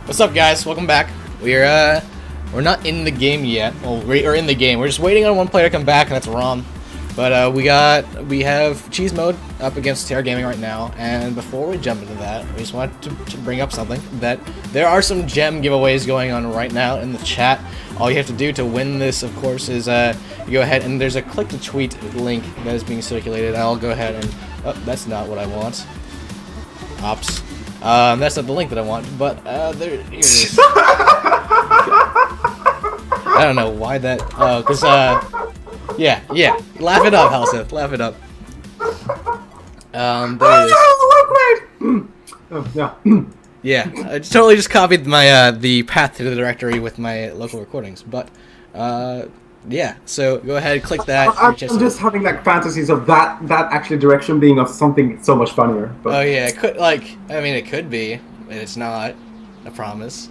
What's up, guys? Welcome back. We're not in the game yet. Well, we're in the game. We're just waiting on one player to come back, and that's Rom. But we have Cheese Mode up against Tera Gaming right now. And before we jump into that, we just want to bring up something that there are some gem giveaways going on right now in the chat. All you have to do to win this, of course, is you go ahead and there's a click to tweet link that is being circulated. I'll go ahead and that's not what I want. Ops. That's not the link that I want, but here it is. I don't know why that. Oh, cause yeah. Laugh it up, Halseth. Laugh it up. There it is. Yeah, I totally just copied my the path to the directory with my local recordings, but yeah. So go ahead, click that. I'm just having like fantasies of that actually direction being of something so much funnier. But. Oh yeah, it could it could be, and it's not. I promise.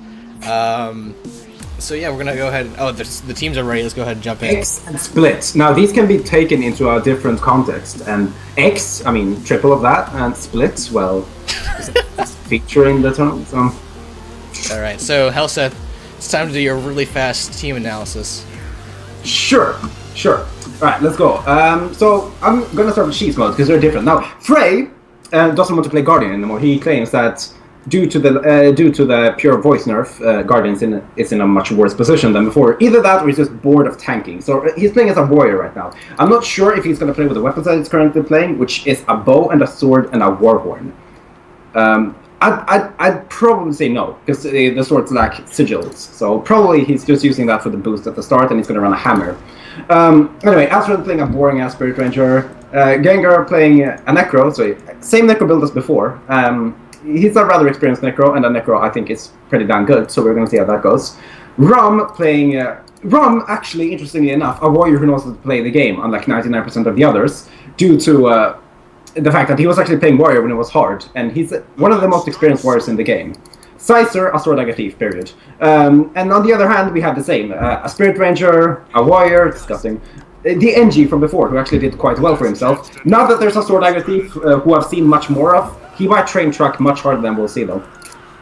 So yeah, we're gonna go ahead. Oh, the teams are ready. Let's go ahead and jump in. X and split. Now these can be taken into a different context. And X, I mean triple of that, and split, well, it's featuring the term. So. All right, so Helseth, it's time to do your really fast team analysis. Sure. All right, let's go. So I'm gonna start with Cheese Mode because they're different. Now Frey doesn't want to play Guardian anymore. He claims that. Due to the pure voice nerf, Guardian is in a much worse position than before. Either that or he's just bored of tanking. So he's playing as a warrior right now. I'm not sure if he's going to play with the weapons that he's currently playing, which is a bow and a sword and a warhorn. I'd probably say no, because the swords lack sigils. So probably he's just using that for the boost at the start, and he's going to run a hammer. Anyway, Astrid playing a boring-ass Spirit Ranger. Gengar playing a Necro, so same Necro build as before. He's a rather experienced Necro, and a Necro I think is pretty damn good, so we're going to see how that goes. Rom playing... Rom, actually, interestingly enough, a warrior who knows how to play the game, unlike 99% of the others, due to the fact that he was actually playing warrior when it was hard, and he's one of the most experienced warriors in the game. Sizer, a sword like a thief, period. And on the other hand, we have the same. A Spirit Ranger, a warrior, disgusting. The NG from before, who actually did quite well for himself. Now that there's a sword like a thief, who I've seen much more of, he might train truck much harder than we'll see, though.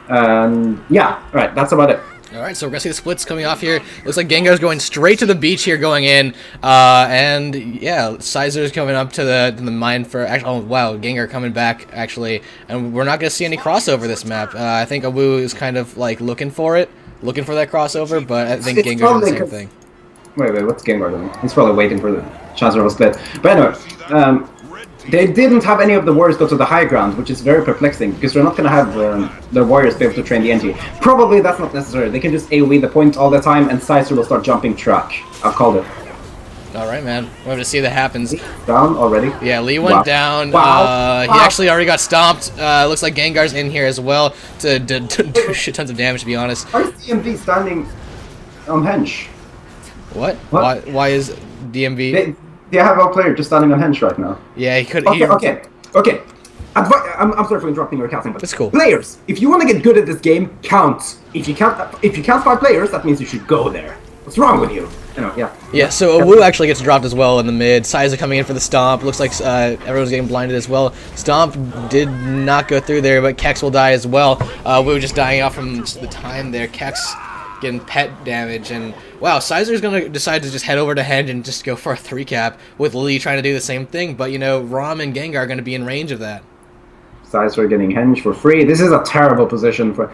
Yeah, alright, that's about it. Alright, so we're gonna see the splits coming off here. Looks like Gengar's going straight to the beach here going in. And yeah, Sizer's coming up to the mine for... Oh, wow, Gengar coming back, actually. And we're not gonna see any crossover this map. I think Awu is kind of, like, looking for that crossover, but I think Gengar's doing the same thing. Wait, what's Gengar doing? He's probably waiting for the chance of a split. But anyway, they didn't have any of the warriors go to the high ground, which is very perplexing, because they're not going to have the warriors be able to train the NG. Probably that's not necessary. They can just AoE the point all the time, and Sizer will start jumping track. I've called it. Alright, man. We're going to see that happens. Down already? Yeah, Lee went down. Wow. He actually already got stomped. Looks like Gengar's in here as well to do shit tons of damage, to be honest. Why is DMV standing on Hench? What? Why is DMV... They have a player just standing on Hench right now. Yeah, he could... Okay. I'm sorry for interrupting your casting, but... That's cool. Players, if you want to get good at this game, count. If you count 5 players, that means you should go there. What's wrong with you? Anyway, yeah. Yeah, so Awu actually gets dropped as well in the mid. Sizer coming in for the Stomp. Looks like everyone's getting blinded as well. Stomp did not go through there, but Kex will die as well. Awu just dying off from the time there. Kex getting pet damage, and wow, Sizer's gonna decide to just head over to Henge and just go for a 3-cap with Lee trying to do the same thing, but you know, Rom and Gengar are gonna be in range of that. Sizer getting Henge for free. This is a terrible position for...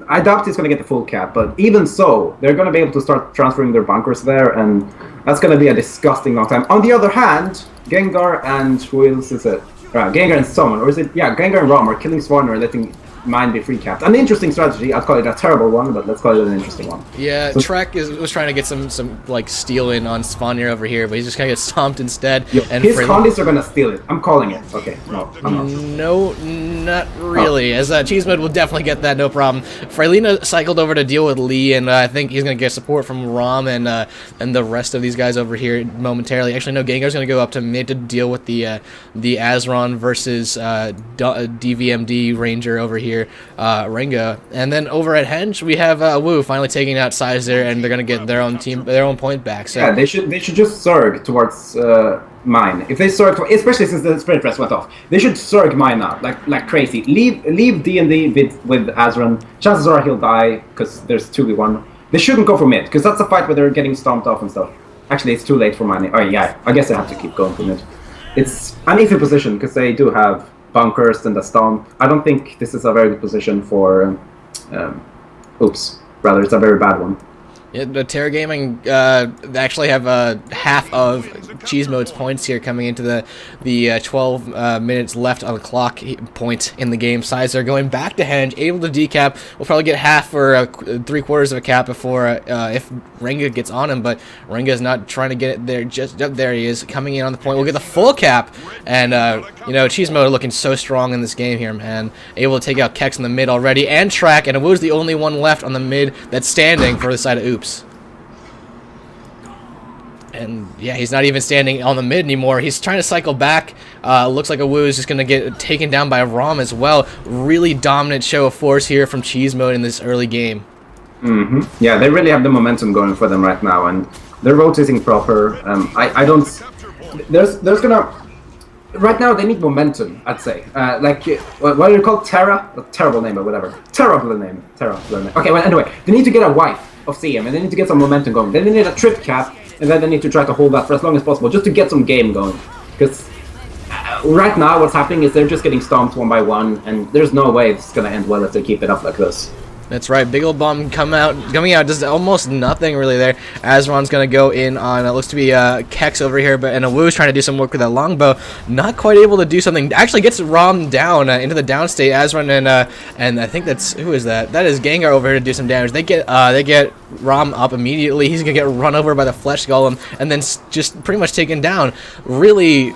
I doubt he's gonna get the full cap, but even so, they're gonna be able to start transferring their bunkers there, and that's gonna be a disgusting long time. On the other hand, Gengar and... who else is it? Gengar and someone, or is it... Yeah, Gengar and Rom are killing Swan or letting mine be free capped. An interesting strategy. I'd call it a terrible one, but let's call it an interesting one. Yeah, so, Trek was trying to get some like steal in on Spawnir over here, but he's just gonna get stomped instead. And his condies are gonna steal it. I'm calling it. Okay, no, I'm not. No, not really. As Cheeseman will definitely get that, no problem. Frelina cycled over to deal with Lee, and I think he's gonna get support from Rom and the rest of these guys over here momentarily. Actually, no, Gengar's gonna go up to mid to deal with the Azron versus DVMD Ranger over here. Renga, and then over at Henge we have Wu finally taking out Sizer, and they're gonna get their own point back. So yeah, they should just surge towards mine. If they Zerg, especially since the Spirit Rest went off, they should Zerg mine now, like crazy. Leave D&D with Azran. Chances are he'll die because there's 2v1. They shouldn't go for mid because that's a fight where they're getting stomped off and stuff. Actually, it's too late for mining. Oh yeah, I guess I have to keep going for mid. It's an easy position because they do have bunkers and the stomp. I don't think this is a very good position for. Oops, rather it's a very bad one. Yeah, the Tera Gaming actually have half of Cheese Mode's points here coming into the 12 minutes left on the clock point in the game. Sizer going back to Henge, able to decap. We'll probably get half or 3/4 of a cap before if Renga gets on him, but Renga is not trying to get it there. Just there he is coming in on the point. We'll get the full cap, and you know, Cheese Mode looking so strong in this game here, man. Able to take out Kex in the mid already and track, and Awu's the only one left on the mid that's standing for the side of Oops. And yeah, he's not even standing on the mid anymore. He's trying to cycle back. Looks like Awu is just going to get taken down by Rom as well. Really dominant show of force here from Cheese Mode in this early game. Yeah, they really have the momentum going for them right now, and they're rotating proper. I don't. There's gonna. Right now, they need momentum, I'd say. Like, what do you call Tera? A terrible name, but whatever. Terrible name. Okay, well, anyway, they need to get a wipe of CM, and they need to get some momentum going. Then they need a trip cap, and then they need to try to hold that for as long as possible, just to get some game going. Because right now, what's happening is they're just getting stomped one by one, and there's no way it's going to end well if they keep it up like this. That's right. Big ol' bomb coming out, does almost nothing really there. Azron's going to go in on, it looks to be Kex over here, and Awu's trying to do some work with that longbow. Not quite able to do something. Actually gets Rom down into the downstate. Azron and I think that's, who is that? That is Gengar over here to do some damage. They get Rom up immediately. He's going to get run over by the Flesh Golem and then just pretty much taken down. Really,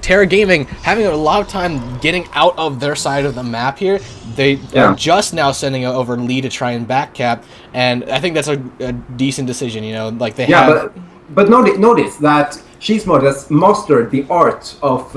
Tera Gaming having a lot of time getting out of their side of the map here. They are just now sending over Lee to try and backcap, and I think that's a decent decision, you know, like they have. But notice that Cheese Mode has mastered the art of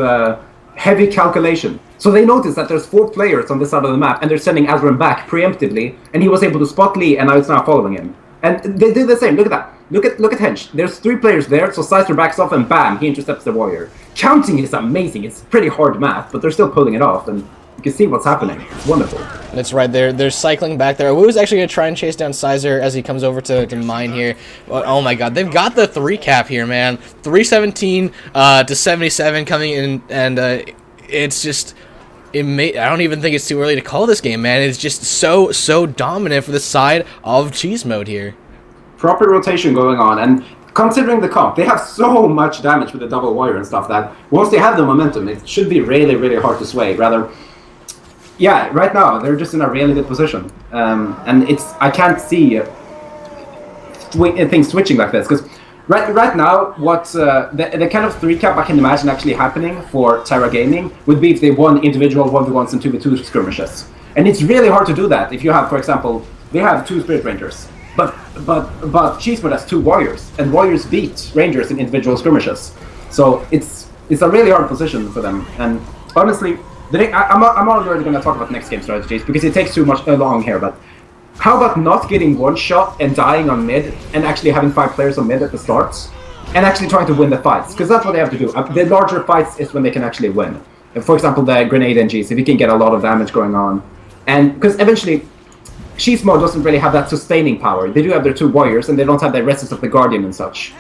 heavy calculation. So they notice that there's 4 players on this side of the map, and they're sending Azran back preemptively, and he was able to spot Lee, and now it's now following him. And they do the same. Look at that. Look at Henge. There's 3 players there, so Sizer backs off, and bam, he intercepts the warrior. Counting is amazing. It's pretty hard math, but they're still pulling it off, and you can see what's happening. It's wonderful. That's right. They're cycling back there. Awu's actually going to try and chase down Sizer as he comes over to mine here. Oh my god. They've got the 3 cap here, man. 317 to 77 coming in, and it's just... I don't even think it's too early to call this game, man. It's just so dominant for the side of Cheese Mode here. Proper rotation going on, and considering the comp, they have so much damage with the double warrior and stuff that once they have the momentum, it should be really, really hard to sway. Rather, yeah, right now they're just in a really good position, and I can't see things switching like this because right now what the kind of 3 cap I can imagine actually happening for Tera Gaming would be if they won individual 1v1s and 2v2 skirmishes, and it's really hard to do that if you have, for example, they have 2 Spirit Rangers. But Cheese Mode has 2 warriors, and warriors beat rangers in individual skirmishes. So it's a really hard position for them. And honestly, I'm already going to talk about next game strategies because it takes too much long here. But how about not getting one shot and dying on mid, and actually having 5 players on mid at the start, and actually trying to win the fights? Because that's what they have to do. The larger fights is when they can actually win. For example, the grenade NGs, if you can get a lot of damage going on, and because eventually. Cheese Mode doesn't really have that sustaining power. They do have their 2 warriors, and they don't have the resistance of the Guardian and such.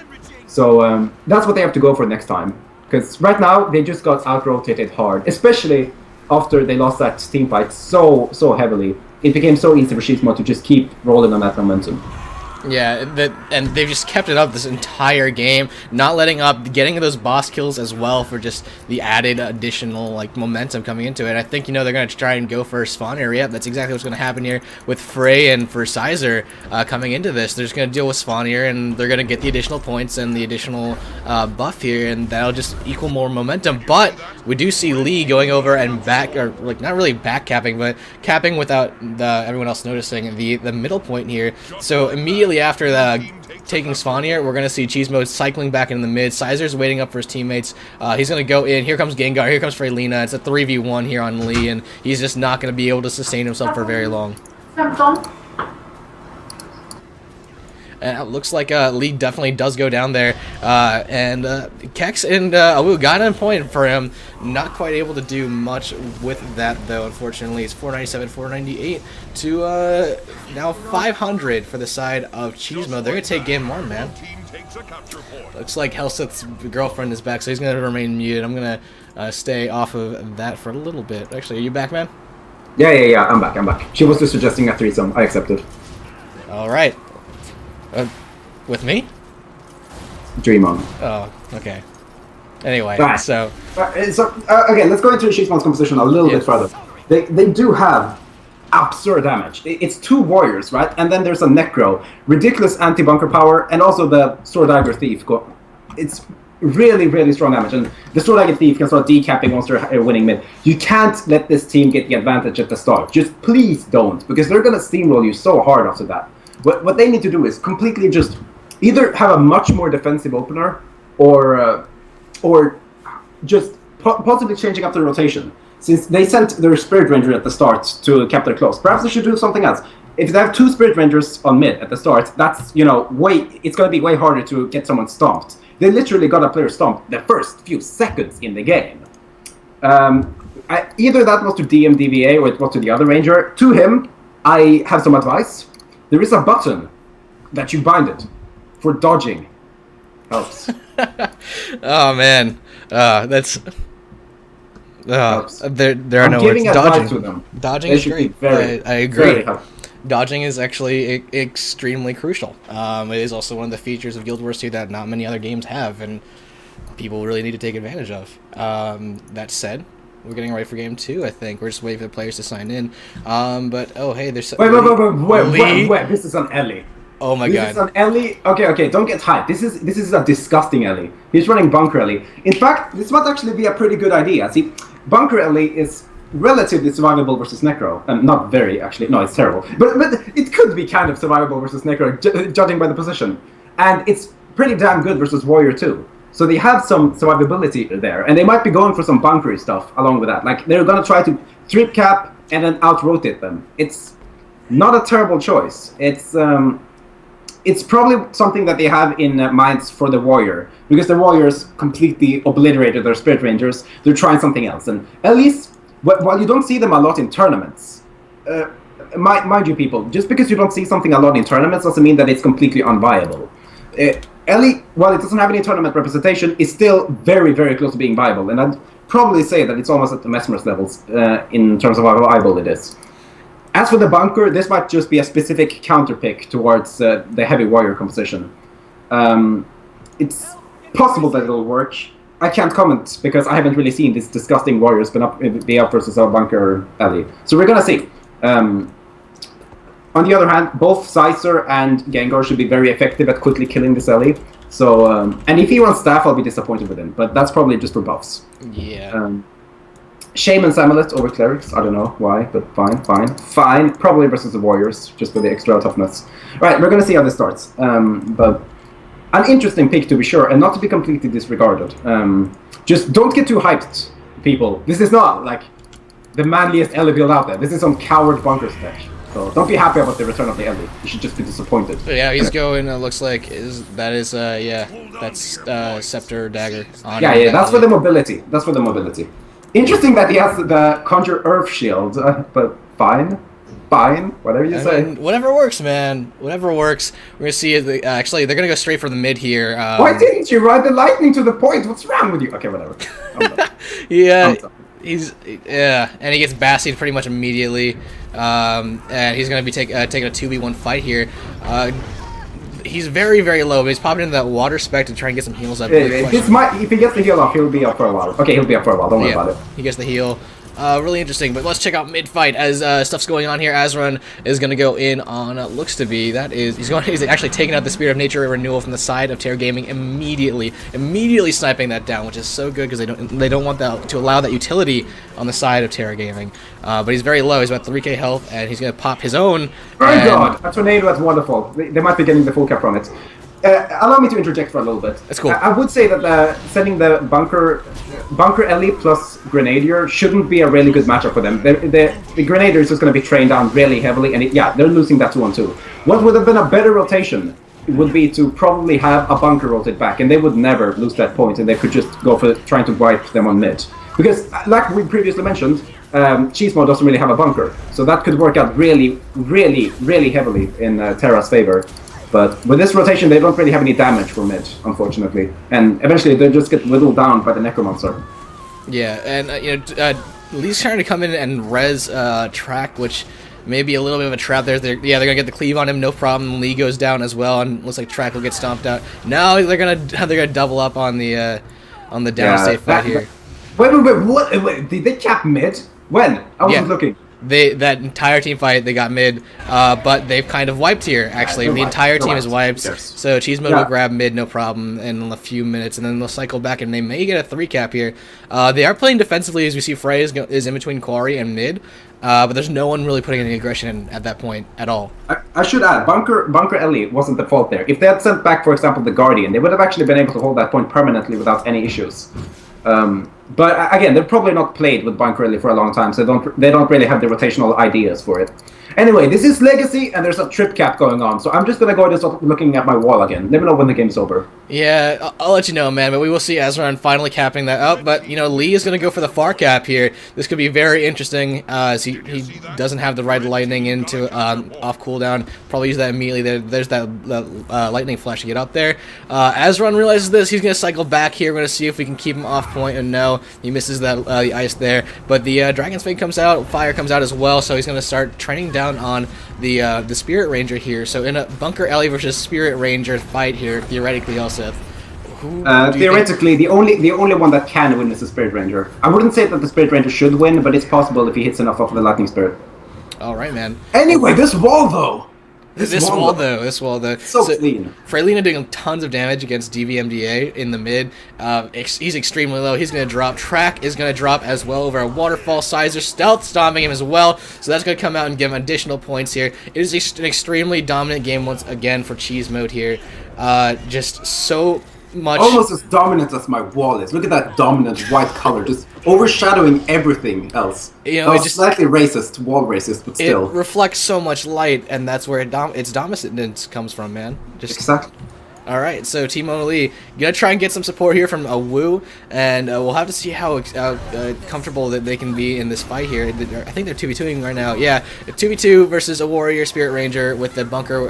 So that's what they have to go for next time. Because right now, they just got out-rotated hard. Especially after they lost that team fight so heavily. It became so easy for Cheese Mode to just keep rolling on that momentum. Yeah, and they've just kept it up this entire game, not letting up, getting those boss kills as well for just the added additional like momentum coming into it. I think, you know, they're going to try and go for a spawn area. That's exactly what's going to happen here with Frey and for Sizer coming into this. They're just going to deal with spawn here, and they're going to get the additional points and the additional buff here, and that'll just equal more momentum. But we do see Lee going over and back, or like not really back capping, but capping without everyone else noticing the middle point here. So immediately after taking spawn here, we're going to see Cheese Mode cycling back into the mid. Sizer's waiting up for his teammates. He's going to go in. Here comes Gengar. Here comes Freylina. It's a 3v1 here on Lee, and he's just not going to be able to sustain himself for very long. And it looks like Lee definitely does go down there. And Kex and Awu got a point for him. Not quite able to do much with that, though, unfortunately. It's 497, 498 to now 500 for the side of Cheesemo. They're going to take game one, man. Looks like Helseth's girlfriend is back, so he's going to remain muted. I'm going to stay off of that for a little bit. Actually, are you back, man? Yeah, I'm back. She was just suggesting a threesome. I accepted. All right. With me? Dream on. Oh, okay. Anyway, right. so again, let's go into Cheesemo's composition a little bit further. They do have absurd damage. It's 2 warriors, right? And then there's a Necro, ridiculous anti-bunker power, and also the Sword Dagger Thief. It's really, really strong damage, and the Sword Dagger Thief can start decapping once they're winning mid. You can't let this team get the advantage at the start. Just please don't, because they're gonna steamroll you so hard after that. What they need to do is completely just either have a much more defensive opener, or just possibly changing up the rotation. Since they sent their Spirit Ranger at the start to cap their close, perhaps they should do something else. If they have 2 Spirit Rangers on mid at the start, that's, you know, it's going to be way harder to get someone stomped. They literally got a player stomped the first few seconds in the game. Either that was to DM DVA or it was to the other Ranger. To him, I have some advice. There is a button that you bind it for dodging. Helps. Oh man, that's. There are no words. Dodging to them. Dodging is great. I agree. Dodging is actually extremely crucial. It is also one of the features of Guild Wars 2 that not many other games have, and people really need to take advantage of. That said, we're getting ready for game 2, I think. We're just waiting for the players to sign in. But, oh, hey, there's... Wait, this is an Ellie. Oh my god. This is an Ellie. Okay, don't get hyped. This is a disgusting Ellie. He's running Bunker Ellie. In fact, this might actually be a pretty good idea. See, Bunker Ellie is relatively survivable versus Necro. Not very, actually. No, it's terrible. But it could be kind of survivable versus Necro, judging by the position. And it's pretty damn good versus Warrior too. So they have some survivability there. And they might be going for some bunkery stuff along with that. Like, they're going to try to trip cap and then out-rotate them. It's not a terrible choice. It's probably something that they have in minds for the Warrior, because the Warriors completely obliterated their Spirit Rangers. They're trying something else, and at least while you don't see them a lot in tournaments, mind you, people, just because you don't see something a lot in tournaments doesn't mean that it's completely unviable. Ellie, while it doesn't have any tournament representation, is still very, very close to being viable, and I'd probably say that it's almost at the Mesmer's levels in terms of how viable it is. As for the bunker, this might just be a specific counterpick towards the heavy warrior composition. It's possible that it'll work. I can't comment because I haven't really seen this disgusting warriors be up versus a bunker alley. So we're gonna see. On the other hand, both Sizer and Gengar should be very effective at quickly killing this alley. So, and if he runs staff, I'll be disappointed with him. But that's probably just for buffs. Yeah. Shaman's Amulet over Clerics. I don't know why, but fine. Probably versus the Warriors, just with the extra toughness. Right, we're gonna see how this starts. But an interesting pick to be sure, and not to be completely disregarded. Just don't get too hyped, people. This is not like the manliest Ellie build out there. This is some coward bunkers deck. So don't be happy about the return of the Ellie. You should just be disappointed. Yeah, he's going. Looks like that's Scepter Dagger. On yeah, that's for the mobility. That's for the mobility. Interesting that he has the Conjure Earth Shield, but fine, whatever you say. Whatever works, man. Whatever works. We're gonna see it. Actually, they're gonna go straight for the mid here. Why didn't you ride the lightning to the point? What's wrong with you? Okay, whatever. Yeah, and he gets bassied pretty much immediately. And he's gonna be taking a 2v1 fight here. He's very, very low, but he's popping into that water spec to try and get some heals up. If he gets the heal off, he'll be up for a while. Okay, he'll be up for a while. Don't worry about it. He gets the heal. Really interesting, but let's check out mid-fight as stuff's going on here. Azrun is going to go in on, looks to be, he's actually taking out the Spirit of Nature Renewal from the side of Tera Gaming immediately sniping that down, which is so good because they don't want that to allow that utility on the side of Tera Gaming. But he's very low, he's about 3k health, and he's going to pop his own. My god, a tornado, that's wonderful. They might be getting the full cap from it. Allow me to interject for a little bit. That's cool. I would say that sending the Bunker Ellie plus Grenadier shouldn't be a really good matchup for them. The Grenadier is just going to be trained down really heavily, and they're losing that 2-on-2. What would have been a better rotation would be to probably have a bunker rotate back, and they would never lose that point, and they could just go for trying to wipe them on mid. Because, like we previously mentioned, Cheese Mode doesn't really have a bunker, so that could work out really, really, really heavily in Tera's favor. But with this rotation, they don't really have any damage for mid, unfortunately, and eventually they just get whittled down by the Necromancer. Yeah, and Lee's trying to come in and res Track, which may be a little bit of a trap there. They're gonna get the cleave on him, no problem. Lee goes down as well, and looks like Track will get stomped out. Now they're gonna double up on the downstate fight here. Wait, what? Wait, did they cap mid? When? I wasn't looking. That entire team fight, they got mid, but they've kind of wiped here, actually. The entire team is wiped, yes. So Cheese Mode will grab mid, no problem, in a few minutes, and then they'll cycle back, and they may get a 3-cap here. They are playing defensively, as we see Frey is in between Quarry and mid, but there's no one really putting any aggression in at that point at all. I should add, Bunker Ellie wasn't the fault there. If they had sent back, for example, the Guardian, they would have actually been able to hold that point permanently without any issues. But again, they've probably not played with Bunker Ellie for a long time, so they don't really have the rotational ideas for it. Anyway, this is Legacy, and there's a trip cap going on, so I'm just gonna go and start looking at my wall again. Let me know when the game's over. Yeah, I'll let you know, man, but we will see Ezran finally capping that up, but, Lee is gonna go for the far cap here. This could be very interesting, as he doesn't have the right lightning into off cooldown. Probably use that immediately. There's that lightning flash to get up there. Ezran realizes this. He's gonna cycle back here. We're gonna see if we can keep him off point, and no, he misses that the ice there. But the Dragon's Fate comes out, Fire comes out as well, so he's gonna start training down on the Spirit Ranger here. So in a Bunker Ellie versus Spirit Ranger fight here, theoretically, also. Theoretically, the only one that can win is the Spirit Ranger. I wouldn't say that the Spirit Ranger should win, but it's possible if he hits enough of the Lightning Spirit. All right, man. Anyway, this wall though. This wall though. So clean. Freylina doing tons of damage against DVMDA in the mid. He's extremely low. He's going to drop. Track is going to drop as well over a waterfall. Sizer stealth stomping him as well. So that's going to come out and give him additional points here. It is an extremely dominant game once again for Cheese Mode here. Just so much. Almost as dominant as my wall is. Look at that dominant white color, just overshadowing everything else. It's slightly racist, wall racist, but still. It reflects so much light, and that's where its dominance comes from, man. Exactly. All right, so Team Mona Lee gonna try and get some support here from a Wu, and we'll have to see how comfortable that they can be in this fight here. I think they're 2v2ing right now. Yeah, 2v2 versus a Warrior Spirit Ranger with the Bunker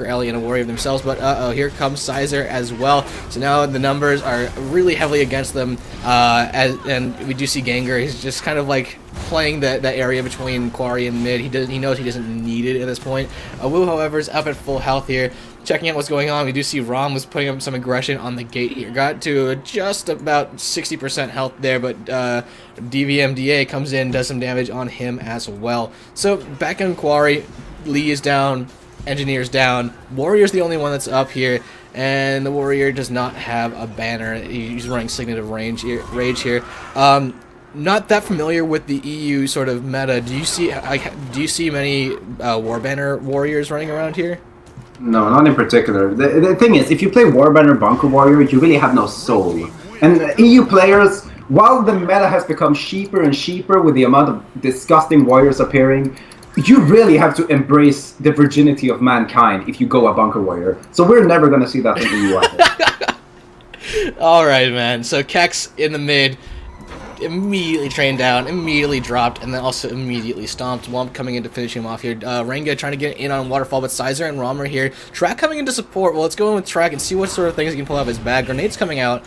Ellie and a Warrior themselves. But here comes Sizer as well. So now the numbers are really heavily against them, and we do see Gengar. He's just kind of like playing that area between Quarry and mid. He knows he doesn't need it at this point. Wu, however, is up at full health here. Checking out what's going on, we do see Rom was putting up some aggression on the gate here. Got to just about 60% health there, but DVMDA comes in, does some damage on him as well. So back in Quarry, Lee is down, Engineer's down. Warrior's the only one that's up here, and the Warrior does not have a banner. He's running Signative Rage here. Not that familiar with the EU sort of meta. Do you see many War Banner Warriors running around here? No, not in particular. The thing is, if you play Warbanner Bunker Warrior, you really have no soul. And EU players, while the meta has become cheaper and cheaper with the amount of disgusting warriors appearing, you really have to embrace the virginity of mankind if you go a Bunker Warrior. So we're never going to see that in the EU, I think. Alright, man. So Kex in the mid, immediately trained down, immediately dropped, and then also immediately stomped. Womp coming in to finish him off here. Renga trying to get in on Waterfall, but Sizer and Rom are here. Track coming into support. Well, let's go in with Track and see what sort of things he can pull out of his bag. Grenades coming out.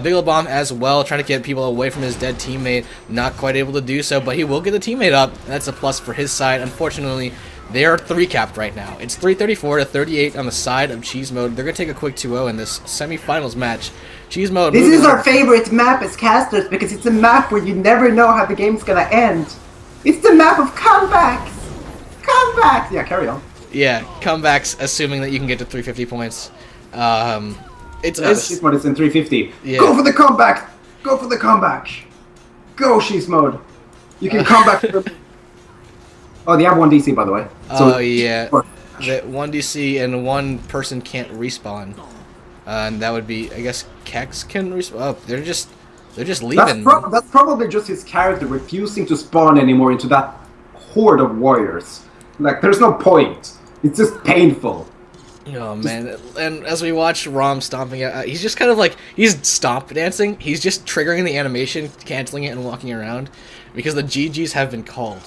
Big ol' Bomb as well, trying to get people away from his dead teammate. Not quite able to do so, but he will get the teammate up, and that's a plus for his side. Unfortunately, they are 3-capped right now. It's 334 to 38 on the side of Cheese Mode. They're going to take a quick 2-0 in this semifinals match. Cheese Mode. This is our favorite map as casters because it's a map where you never know how the game's going to end. It's the map of comebacks. Comebacks. Yeah, carry on. Yeah, comebacks, assuming that you can get to 350 points. Cheese Mode is in 350. Yeah. Go for the comeback. Go for the comeback. Go, Cheese Mode. You can come back. Oh, they have 1 DC, by the way. So yeah. That 1 DC and one person can't respawn. And that would be, I guess, Kex can respawn. Oh, they're just leaving. That's probably just his character refusing to spawn anymore into that horde of warriors. Like, there's no point. It's just painful. Oh man! And as we watch Rom stomping, he's just kind of like he's stomp dancing. He's just triggering the animation, canceling it, and walking around because the GGs have been called.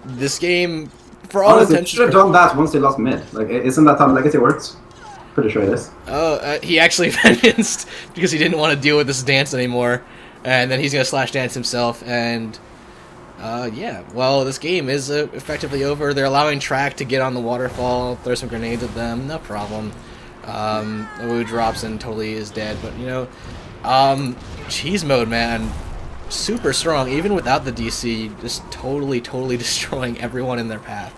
This game, for all Honestly, intents, should have done that once they lost mid. Like, isn't that how Legacy works? Pretty sure it is. Oh, he actually venenced because he didn't want to deal with this dance anymore, and then he's gonna slash dance himself. And yeah, well, this game is effectively over. They're allowing Track to get on the waterfall, throw some grenades at them, no problem. Wu drops and totally is dead, but you know, cheese mode, man, super strong even without the DC, just totally destroying everyone in their path.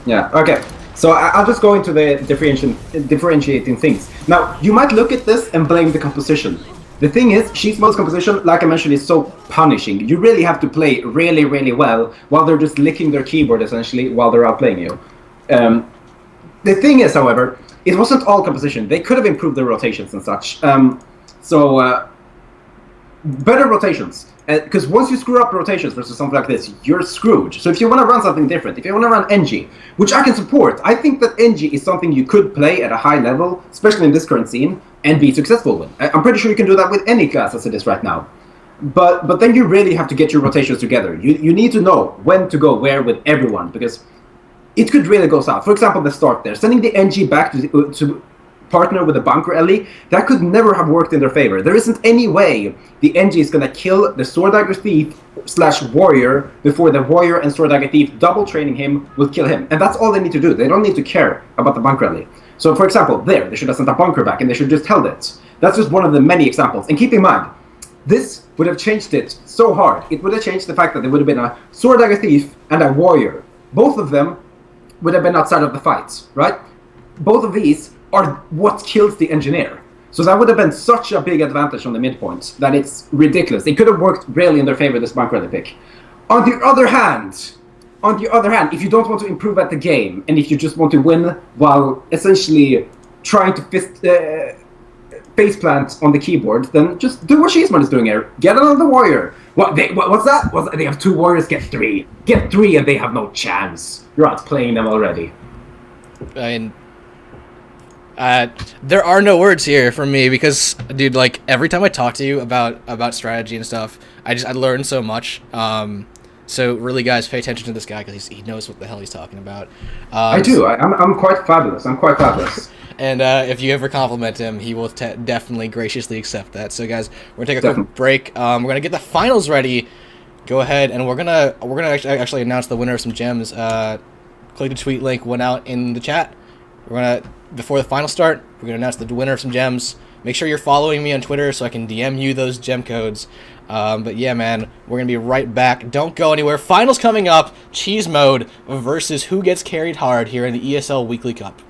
Yeah. Okay. So I'll just go into the differentiating things. Now, you might look at this and blame the composition. The thing is, Cheese Mode's composition, like I mentioned, is so punishing. You really have to play really, really well while they're just licking their keyboard, essentially, while they're outplaying you. The thing is, however, it wasn't all composition. They could have improved their rotations and such. Better rotations. Because once you screw up rotations versus something like this, you're screwed. So if you want to run something different, if you want to run NG, which I can support, I think that NG is something you could play at a high level, especially in this current scene, and be successful with. I'm pretty sure you can do that with any class as it is right now. But then you really have to get your rotations together. You need to know when to go where with everyone, because it could really go south. For example, the start there, sending the NG back to partner with a bunker Ellie, that could never have worked in their favor. There isn't any way the NG is going to kill the Sword Dagger Thief / Warrior before the Warrior and Sword Dagger Thief double training him will kill him. And that's all they need to do. They don't need to care about the bunker Ellie. So for example, they should have sent a bunker back and they should just held it. That's just one of the many examples. And keep in mind, this would have changed it so hard. It would have changed the fact that there would have been a Sword Dagger Thief and a Warrior. Both of them would have been outside of the fight, right? Both of these are what kills the engineer. So that would have been such a big advantage on the midpoint that it's ridiculous. It could have worked really in their favor, this bunker Ellie pick. On the other hand, if you don't want to improve at the game, and if you just want to win while essentially trying to faceplant on the keyboard, then just do what Cheeseman is doing here. Get another warrior. What's that? They have 2 warriors, get 3. Get 3 and they have no chance. You're outplaying them already. I mean, there are no words here from me because, dude, like, every time I talk to you about strategy and stuff, I learn so much. So really, guys, pay attention to this guy because he knows what the hell he's talking about. I do. I'm quite fabulous. And if you ever compliment him, he will definitely graciously accept that. So, guys, we're gonna take a quick break. We're gonna get the finals ready. Go ahead, and we're gonna actually announce the winner of some gems. Click the tweet link went out in the chat. Before the final start, we're gonna announce the winner of some gems. Make sure you're following me on Twitter so I can DM you those gem codes. But yeah, man, we're gonna be right back. Don't go anywhere. Finals coming up. Cheese Mode versus who gets carried hard here in the ESL Weekly Cup.